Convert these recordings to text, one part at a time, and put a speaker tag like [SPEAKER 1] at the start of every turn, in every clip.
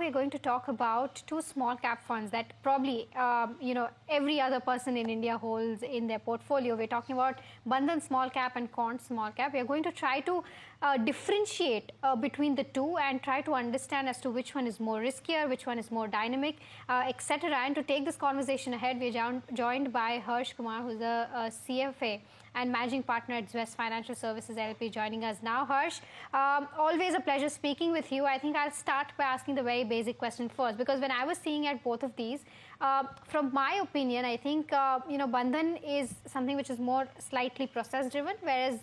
[SPEAKER 1] we're going to talk about two small cap funds that probably, every other person in India holds in their portfolio. We're talking about Bandhan small cap and Quant small cap. We're going to try to differentiate between the two and try to understand as to which one is more riskier, which one is more dynamic, etc. And to take this conversation ahead, we're joined by Harsh Kumar, who's a CFA and managing partner at Zvest Financial Services LP, joining us now. Harsh, always a pleasure speaking with you. I think I'll start by asking the very basic question first, because when I was seeing at both of these, from my opinion, I think Bandhan is something which is more slightly process driven, whereas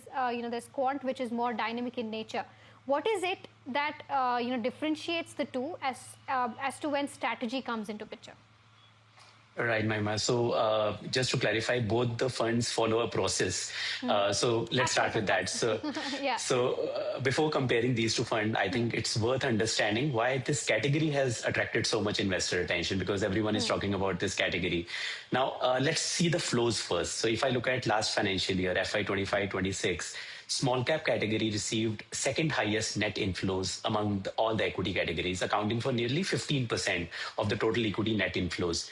[SPEAKER 1] there's Quant, which is more dynamic in nature. What is it that differentiates the two as to when strategy comes into picture?
[SPEAKER 2] Right, Mahima. So just to clarify, both the funds follow a process. So let's start with that. So,
[SPEAKER 1] yeah.
[SPEAKER 2] Before comparing these two funds, I think it's worth understanding why this category has attracted so much investor attention, because everyone is talking about this category. Now, let's see the flows first. So if I look at last financial year, FY 25-26, small cap category received second highest net inflows among all the equity categories, accounting for nearly 15% of the total equity net inflows.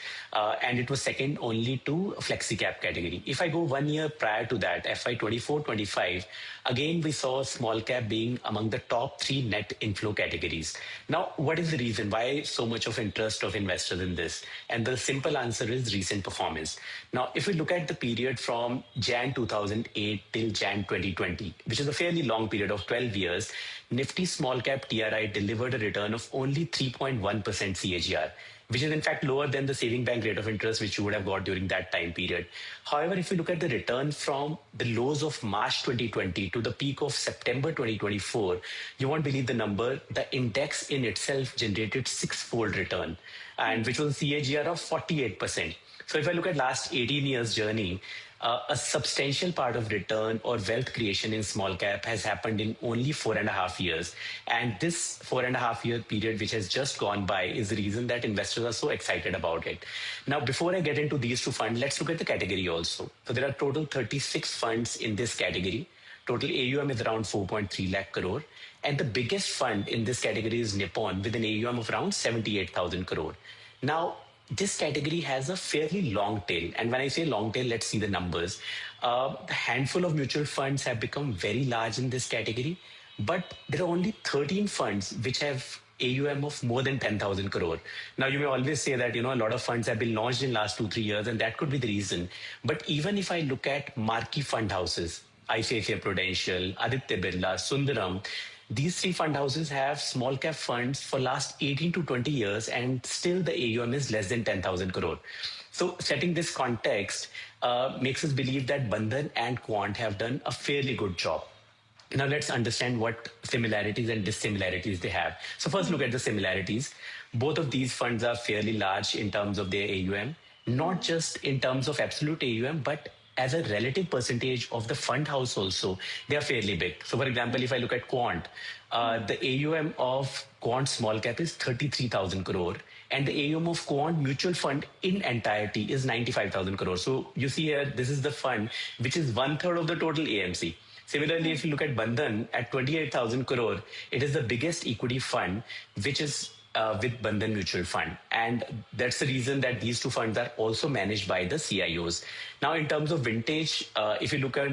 [SPEAKER 2] And it was second only to flexi cap category. If I go 1 year prior to that, FY 24-25, again, we saw small cap being among the top 3 net inflow categories. Now, what is the reason? Why so much of interest of investors in this? And the simple answer is recent performance. Now, if we look at the period from Jan 2008 till Jan 2020, which is a fairly long period of 12 years, Nifty small cap TRI delivered a return of only 3.1% CAGR, which is in fact lower than the saving bank rate of interest which you would have got during that time period. However, if you look at the return from the lows of March 2020 to the peak of September 2024, you won't believe the number. The index in itself generated 6-fold return, and which was a CAGR of 48%. So if I look at last 18 years journey, a substantial part of return or wealth creation in small cap has happened in only 4.5 years. And this 4.5 year period, which has just gone by, is the reason that investors are so excited about it. Now, before I get into these two funds, let's look at the category also. So there are total 36 funds in this category. Total AUM is around 4.3 lakh crore. And the biggest fund in this category is Nippon, with an AUM of around 78,000 crore. Now, this category has a fairly long tail. And when I say long tail, let's see the numbers. The handful of mutual funds have become very large in this category, but there are only 13 funds which have AUM of more than 10,000 crore. Now, you may always say that, a lot of funds have been launched in the last 2-3 years, and that could be the reason. But even if I look at marquee fund houses, ICICI Prudential, Aditya Birla, Sundaram, these 3 fund houses have small cap funds for last 18 to 20 years, and still the AUM is less than 10,000 crore. So setting this context makes us believe that Bandhan and Quant have done a fairly good job. Now let's understand what similarities and dissimilarities they have. So first look at the similarities. Both of these funds are fairly large in terms of their AUM, not just in terms of absolute AUM, but as a relative percentage of the fund house also, they are fairly big. So for example, if I look at Quant, the AUM of Quant small cap is 33,000 crore. And the AUM of Quant mutual fund in entirety is 95,000 crore. So you see here, this is the fund which is 1/3 of the total AMC. Similarly, if you look at Bandhan at 28,000 crore, it is the biggest equity fund, which is with Bandhan Mutual Fund. And that's the reason that these two funds are also managed by the CIOs. Now, in terms of vintage, if you look at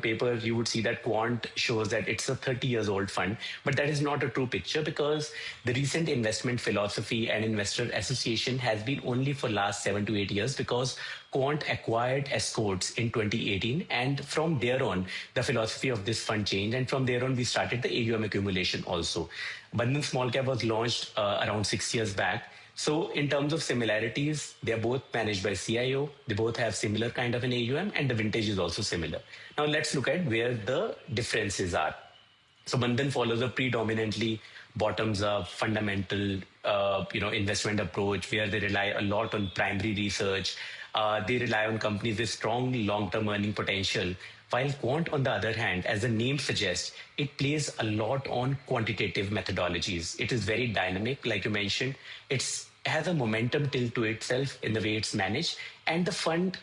[SPEAKER 2] paper, you would see that Quant shows that it's a 30 years old fund, but that is not a true picture, because the recent investment philosophy and investor association has been only for last 7 to 8 years, because Quant acquired Escorts in 2018, and from there on, the philosophy of this fund changed, and from there on, we started the AUM accumulation also. Bandhan Small Cap was launched around 6 years back. So in terms of similarities, they're both managed by CIO. They both have similar kind of an AUM, and the vintage is also similar. Now let's look at where the differences are. So Bandhan follows a predominantly bottoms-up, fundamental, investment approach, where they rely a lot on primary research. They rely on companies with strong long-term earning potential. While Quant, on the other hand, as the name suggests, it plays a lot on quantitative methodologies. It is very dynamic, like you mentioned. It has a momentum tilt to itself in the way it's managed, and the fund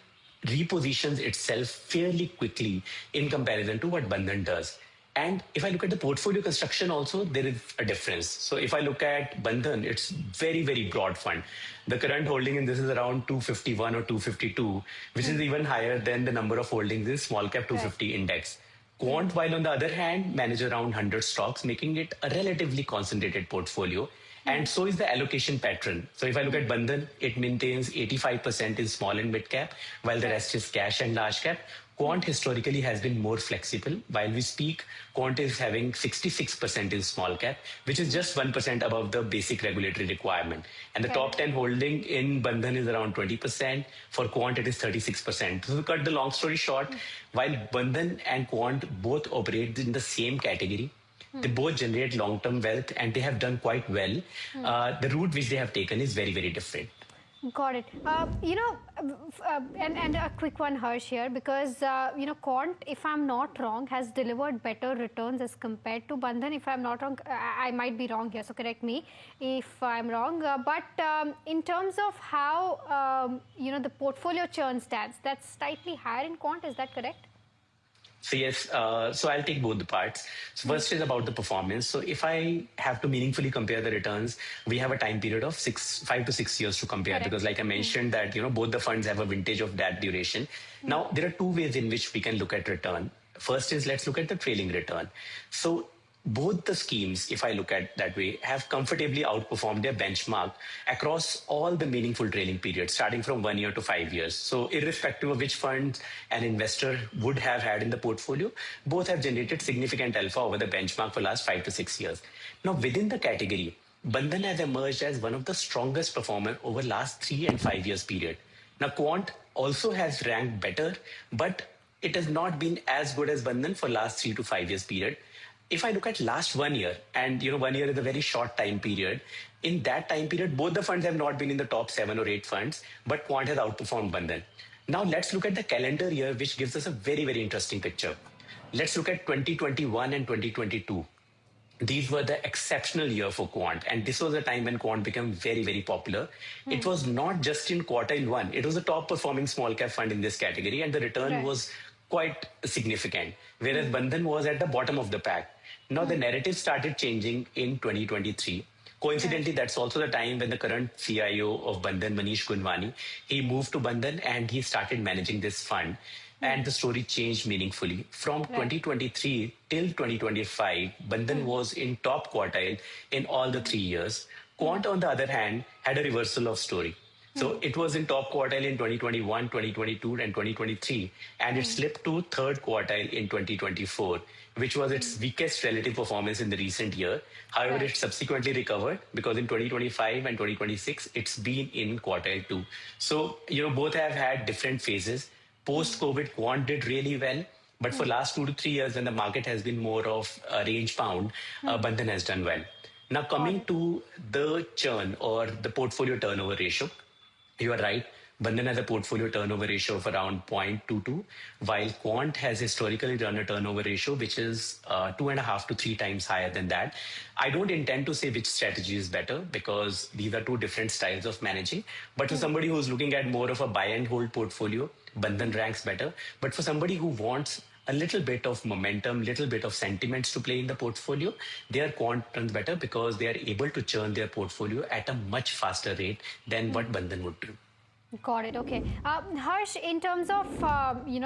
[SPEAKER 2] repositions itself fairly quickly in comparison to what Bandhan does. And if I look at the portfolio construction also, there is a difference. So if I look at Bandhan, it's very, very broad fund. The current holding in this is around 251 or 252, which is even higher than the number of holdings in small cap
[SPEAKER 1] Right.
[SPEAKER 2] 250 index. Quant, while on the other hand, manage around 100 stocks, making it a relatively concentrated portfolio. And so is the allocation pattern. So if I look at Bandhan, it maintains 85% in small and mid cap, while the rest is cash and large cap. Quant historically has been more flexible. While we speak, Quant is having 66% in small cap, which is just 1% above the basic regulatory requirement. And the top 10 holding in Bandhan is around 20%. For Quant, it is 36%. So to cut the long story short, while Bandhan and Quant both operate in the same category, they both generate long-term wealth and they have done quite well. The route which they have taken is very, very different.
[SPEAKER 1] Got it. And a quick one, Harsh, here, because, Quant, if I'm not wrong, has delivered better returns as compared to Bandhan. If I'm not wrong, I might be wrong here, so correct me if I'm wrong. But in terms of how, the portfolio churn stands, that's slightly higher in Quant, is that correct?
[SPEAKER 2] So yes, so I'll take both the parts. So first is about the performance. So if I have to meaningfully compare the returns, we have a time period of 5 to 6 years to compare.
[SPEAKER 1] Correct.
[SPEAKER 2] Because like I mentioned that, both the funds have a vintage of that duration. Now, there are two ways in which we can look at return. First is let's look at the trailing return. So both the schemes, if I look at that way, have comfortably outperformed their benchmark across all the meaningful trailing periods, starting from 1 year to 5 years. So irrespective of which fund an investor would have had in the portfolio, both have generated significant alpha over the benchmark for last 5 to 6 years. Now, within the category, Bandhan has emerged as one of the strongest performer over last 3 and 5 years period. Now, Quant also has ranked better, but it has not been as good as Bandhan for last 3 to 5 years period. If I look at last 1 year, and 1 year is a very short time period, in that time period, both the funds have not been in the top 7 or 8 funds, but Quant has outperformed Bandhan. Now let's look at the calendar year, which gives us a very, very interesting picture. Let's look at 2021 and 2022. These were the exceptional year for Quant. And this was a time when Quant became very, very popular. It was not just in quartile one. It was the top performing small cap fund in this category. And the return was quite significant. Whereas Bandhan was at the bottom of the pack. Now the narrative started changing in 2023. Coincidentally, that's also the time when the current CIO of Bandhan, Manish Gunwani, he moved to Bandhan and he started managing this fund. And the story changed meaningfully. From 2023 till 2025, Bandhan was in top quartile in all the 3 years. Quant, on the other hand, had a reversal of story. So it was in top quartile in 2021, 2022, and 2023, and it slipped to third quartile in 2024, which was its weakest relative performance in the recent year. However, it subsequently recovered because in 2025 and 2026, it's been in quartile 2. So, both have had different phases. Post-COVID, Quant did really well. But for last 2 to 3 years, when the market has been more of range bound, Bandhan has done well. Now, coming to the churn or the portfolio turnover ratio, you are right. Bandhan has a portfolio turnover ratio of around 0.22, while Quant has historically run a turnover ratio which is 2.5 to 3 times higher than that. I don't intend to say which strategy is better because these are two different styles of managing. But for somebody who's looking at more of a buy and hold portfolio, Bandhan ranks better. But for somebody who wants a little bit of momentum, little bit of sentiments to play in the portfolio, their Quant runs better because they are able to churn their portfolio at a much faster rate than what Bandhan would do.
[SPEAKER 1] Got it. Okay. Harsh, in terms of,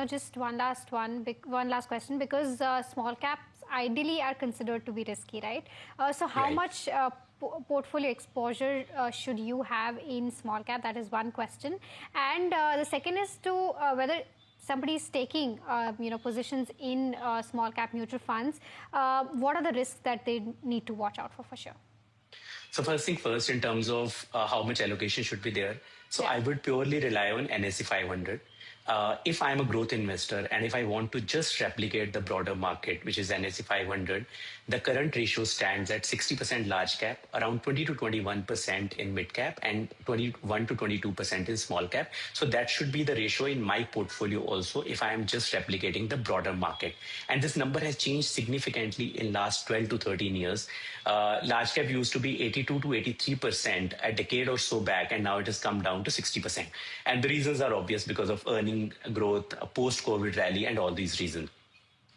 [SPEAKER 1] just one last question, because small caps ideally are considered to be risky, right? So how much portfolio exposure should you have in small cap? That is one question. And the second is to whether somebody is taking, positions in small cap mutual funds, what are the risks that they need to watch out for sure?
[SPEAKER 2] So first thing first, in terms of how much allocation should be there. So I would purely rely on NSE 500. If I'm a growth investor and if I want to just replicate the broader market, which is NSE 500, the current ratio stands at 60% large cap, around 20 to 21% in mid cap, and 21 to 22% in small cap. So that should be the ratio in my portfolio also if I am just replicating the broader market. And this number has changed significantly in last 12 to 13 years. Large cap used to be 82 to 83% a decade or so back, and now it has come down to 60%. And the reasons are obvious because of earning growth, a post-COVID rally, and all these reasons.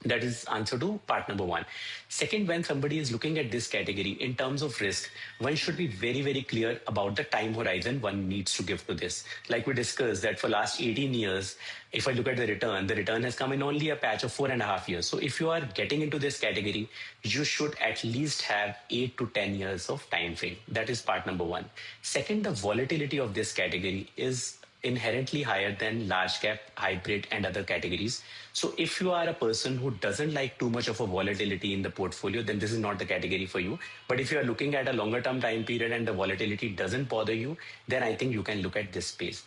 [SPEAKER 2] That is answer to part number one. Second, when somebody is looking at this category in terms of risk, one should be very, very clear about the time horizon one needs to give to this. Like we discussed that for last 18 years, if I look at the return has come in only a patch of 4.5 years. So if you are getting into this category, you should at least have 8 to 10 years of time frame. That is part number one. Second, the volatility of this category is inherently higher than large cap, hybrid, and other categories. So if you are a person who doesn't like too much of a volatility in the portfolio, then this is not the category for you. But if you are looking at a longer term time period and the volatility doesn't bother you, then I think you can look at this space.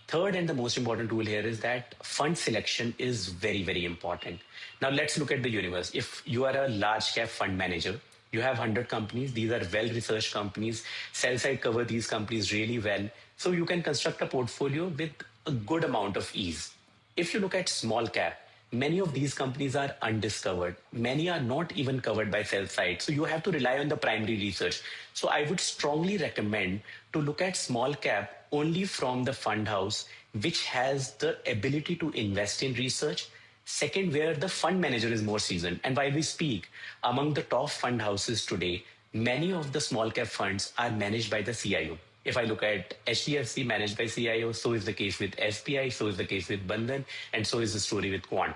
[SPEAKER 2] Third and the most important tool here is that fund selection is very, very important. Now let's look at the universe. If you are a large cap fund manager, you have 100 companies. These are well-researched companies. Sell side cover these companies really well. So you can construct a portfolio with a good amount of ease. If you look at small cap, many of these companies are undiscovered. Many are not even covered by sell side. So you have to rely on the primary research. So I would strongly recommend to look at small cap only from the fund house, which has the ability to invest in research. Second, where the fund manager is more seasoned. And while we speak, among the top fund houses today, many of the small cap funds are managed by the CIO. If I look at HDFC managed by CIO, so is the case with SBI, so is the case with Bandhan, and so is the story with Quant.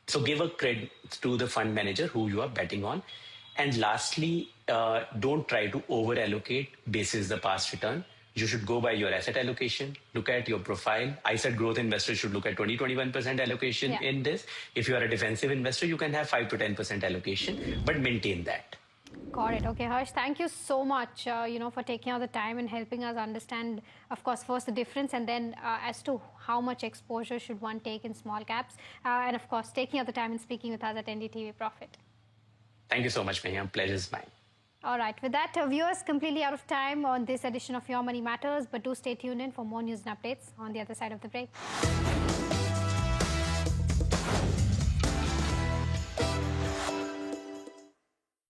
[SPEAKER 2] So give a credit to the fund manager who you are betting on. And lastly, don't try to over allocate basis the past return. You should go by your asset allocation, look at your profile. I said growth investors should look at 20-21% allocation in this. If you are a defensive investor, you can have 5 to 10% allocation, but maintain that.
[SPEAKER 1] Got it. Okay, Harsh, thank you so much, for taking out the time and helping us understand, of course, first the difference and then as to how much exposure should one take in small caps. And of course, taking out the time and speaking with us at NDTV Profit.
[SPEAKER 2] Thank you so much, Mehya. Pleasure's mine.
[SPEAKER 1] All right. With that, viewers, completely out of time on this edition of Your Money Matters, but do stay tuned in for more news and updates on the other side of the break.